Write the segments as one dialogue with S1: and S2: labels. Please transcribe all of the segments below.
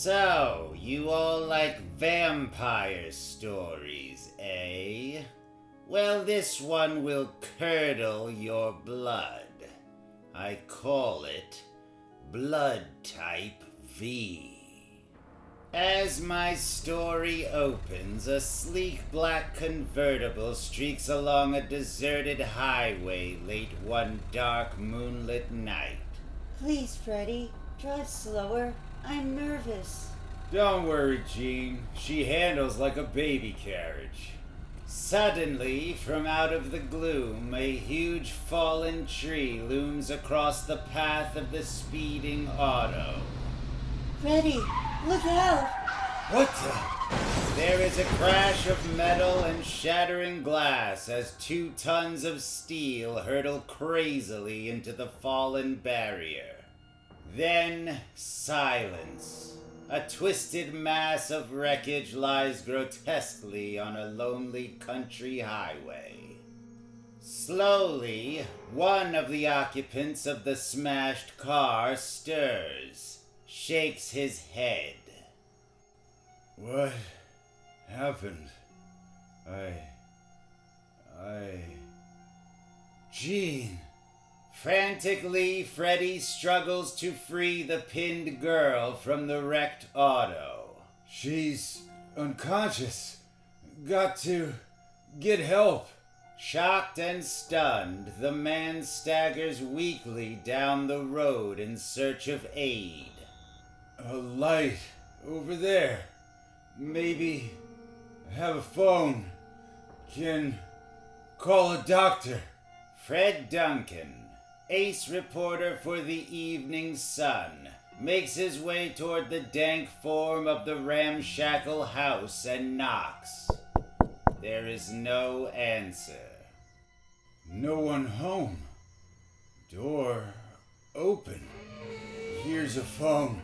S1: So, you all like vampire stories, eh? Well, this one will curdle your blood. I call it Blood Type V. As my story opens, a sleek black convertible streaks along a deserted highway late one dark moonlit night.
S2: Please, Freddy, drive slower. I'm nervous.
S1: Don't worry, Jean. She handles like a baby carriage. Suddenly, from out of the gloom, a huge fallen tree looms across the path of the speeding auto.
S2: Freddy, look out!
S1: What the? There is a crash of metal and shattering glass as 2 tons of steel hurtle crazily into the fallen barrier. Then, silence. A twisted mass of wreckage lies grotesquely on a lonely country highway. Slowly, one of the occupants of the smashed car stirs, shakes his head.
S3: What happened?
S1: Jean! Frantically, Freddy struggles to free the pinned girl from the wrecked auto.
S3: She's unconscious. Got to get help.
S1: Shocked and stunned, the man staggers weakly down the road in search of aid.
S3: A light over there. Maybe have a phone. Can call a doctor.
S1: Fred Duncan, ace reporter for the Evening Sun, makes his way toward the dank form of the ramshackle house and knocks. There is no answer.
S3: No one home. Door open. Here's a phone.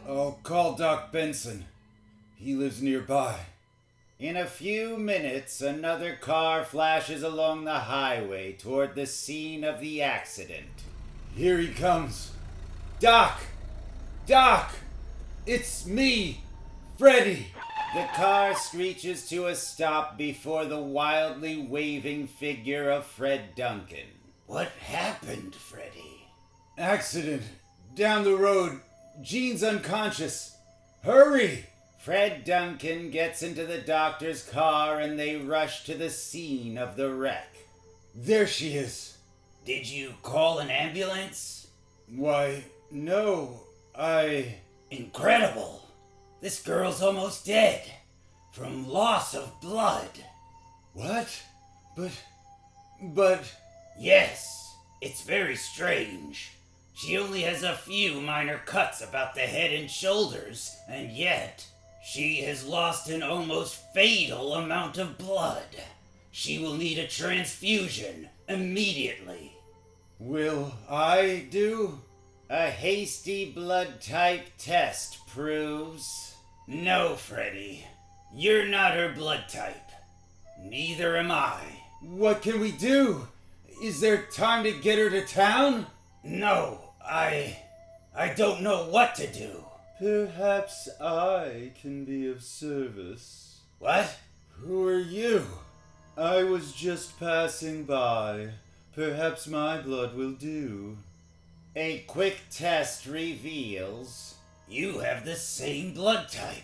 S3: I'll call Doc Benson. He lives nearby.
S1: In a few minutes, another car flashes along the highway toward the scene of the accident.
S3: Here he comes. Doc! Doc! It's me, Freddy!
S1: The car screeches to a stop before the wildly waving figure of Fred Duncan. What happened, Freddy?
S3: Accident. Down the road. Jean's unconscious. Hurry!
S1: Fred Duncan gets into the doctor's car and they rush to the scene of the wreck.
S3: There she is.
S1: Did you call an ambulance?
S3: Why, no,
S1: Incredible! This girl's almost dead. From loss of blood.
S3: What? But...
S1: Yes, it's very strange. She only has a few minor cuts about the head and shoulders, and yet she has lost an almost fatal amount of blood. She will need a transfusion immediately.
S3: Will I do?
S1: A hasty blood type test proves... No, Freddy. You're not her blood type. Neither am I.
S3: What can we do? Is there time to get her to town?
S1: No, I don't know what to do.
S3: Perhaps I can be of service.
S1: What?
S3: Who are you? I was just passing by. Perhaps my blood will do.
S1: A quick test reveals you have the same blood type.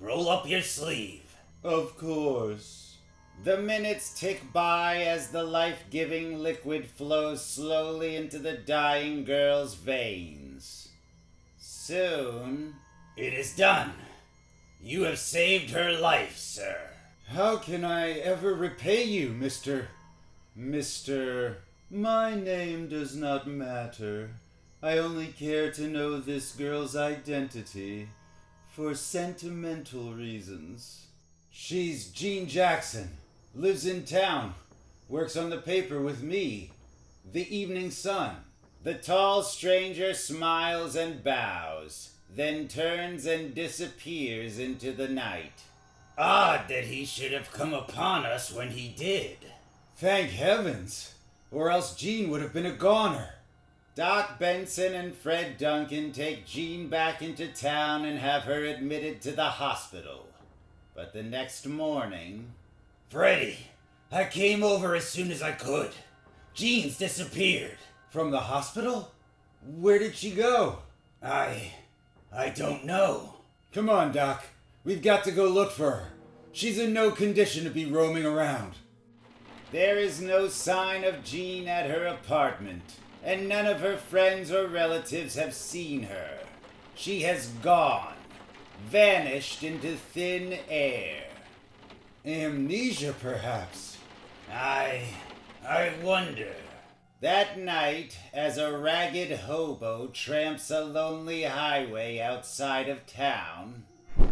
S1: Roll up your sleeve.
S3: Of course.
S1: The minutes tick by as the life-giving liquid flows slowly into the dying girl's veins. Soon, it is done. You have saved her life, sir.
S3: How can I ever repay you, Mr. My name does not matter. I only care to know this girl's identity for sentimental reasons. She's Jean Jackson, lives in town, works on the paper with me, the Evening Sun.
S1: The tall stranger smiles and bows, then turns and disappears into the night. Odd that he should have come upon us when he did.
S3: Thank heavens, or else Jean would have been a goner.
S1: Doc Benson and Fred Duncan take Jean back into town and have her admitted to the hospital. But the next morning...
S3: Freddy, I came over as soon as I could. Jean's disappeared.
S1: From the hospital? Where did she go?
S3: I don't know.
S1: Come on, Doc. We've got to go look for her. She's in no condition to be roaming around. There is no sign of Jean at her apartment, and none of her friends or relatives have seen her. She has gone, vanished into thin air. Amnesia, perhaps?
S3: I wonder.
S1: That night, as a ragged hobo tramps a lonely highway outside of town...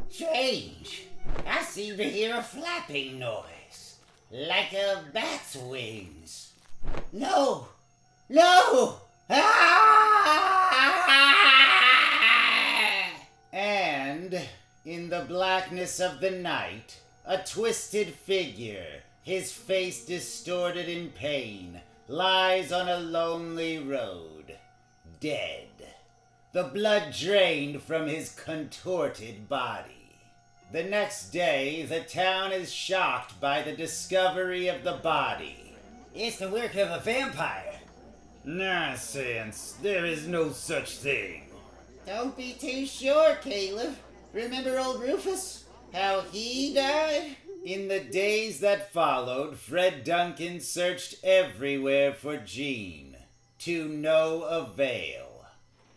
S4: Strange. I seem to hear a flapping noise, like a bat's wings. No! No! Ah!
S1: And, in the blackness of the night, a twisted figure, his face distorted in pain, lies on a lonely road, dead. The blood drained from his contorted body. The next day, the town is shocked by the discovery of the body.
S4: It's the work of a vampire.
S1: Nonsense. There is no such thing.
S4: Don't be too sure, Caleb. Remember old Rufus? How he died?
S1: In the days that followed, Fred Duncan searched everywhere for Jean, to no avail.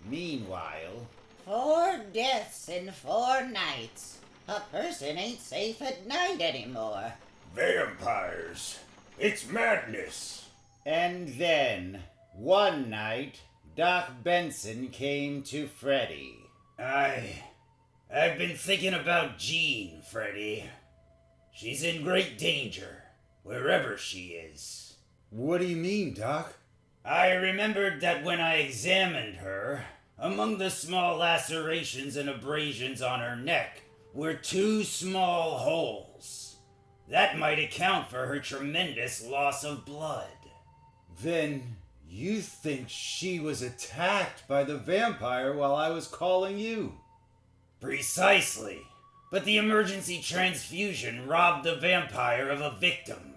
S1: Meanwhile...
S4: 4 deaths in 4 nights. A person ain't safe at night anymore.
S3: Vampires. It's madness.
S1: And then, one night, Doc Benson came to Freddy.
S3: I've been thinking about Jean, Freddy. She's in great danger, wherever she is.
S1: What do you mean, Doc?
S3: I remembered that when I examined her, among the small lacerations and abrasions on her neck were 2 small holes. That might account for her tremendous loss of blood.
S1: Then you think she was attacked by the vampire while I was calling you?
S3: Precisely. But the emergency transfusion robbed the vampire of a victim.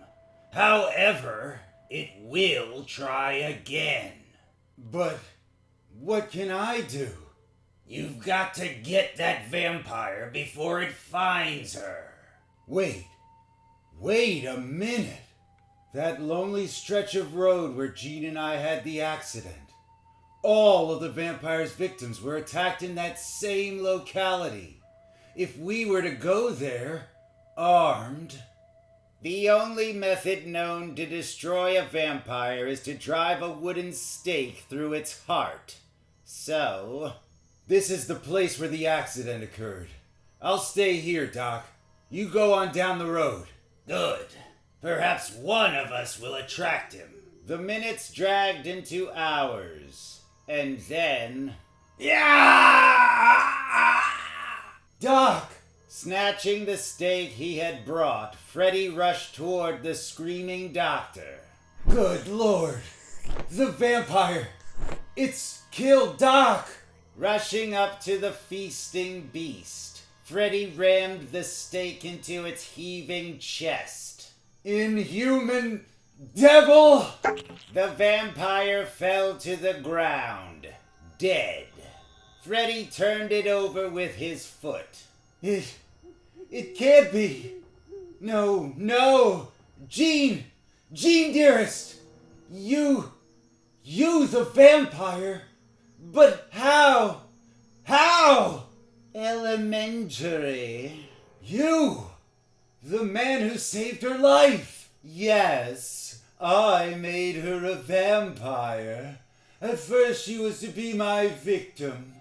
S3: However, it will try again.
S1: But what can I do?
S3: You've got to get that vampire before it finds her.
S1: Wait a minute. That lonely stretch of road where Jean and I had the accident. All of the vampire's victims were attacked in that same locality. If we were to go there, armed... The only method known to destroy a vampire is to drive a wooden stake through its heart. So... This is the place where the accident occurred. I'll stay here, Doc. You go on down the road.
S3: Good. Perhaps one of us will attract him.
S1: The minutes dragged into hours. And then...
S3: Yeah!
S1: Doc! Snatching the stake he had brought, Freddy rushed toward the screaming doctor. Good Lord! The vampire! It's killed Doc! Rushing up to the feasting beast, Freddy rammed the stake into its heaving chest. Inhuman devil! The vampire fell to the ground, dead. Freddy turned it over with his foot. It can't be. No. Jean, dearest. You the vampire. But how? Elementary. You, the man who saved her life. Yes, I made her a vampire. At first she was to be my victim,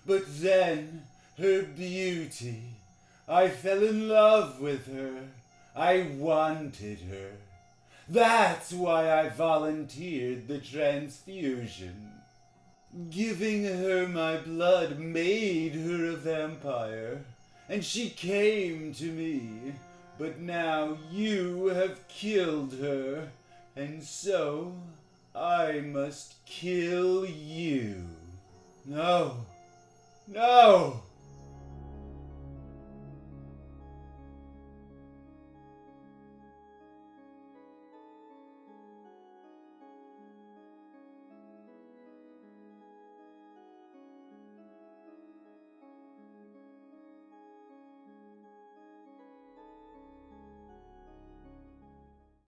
S1: but then her beauty. I fell in love with her. I wanted her. That's why I volunteered the transfusion. Giving her my blood made her a vampire, and she came to me. But now you have killed her, and so
S3: I must kill you. No. No!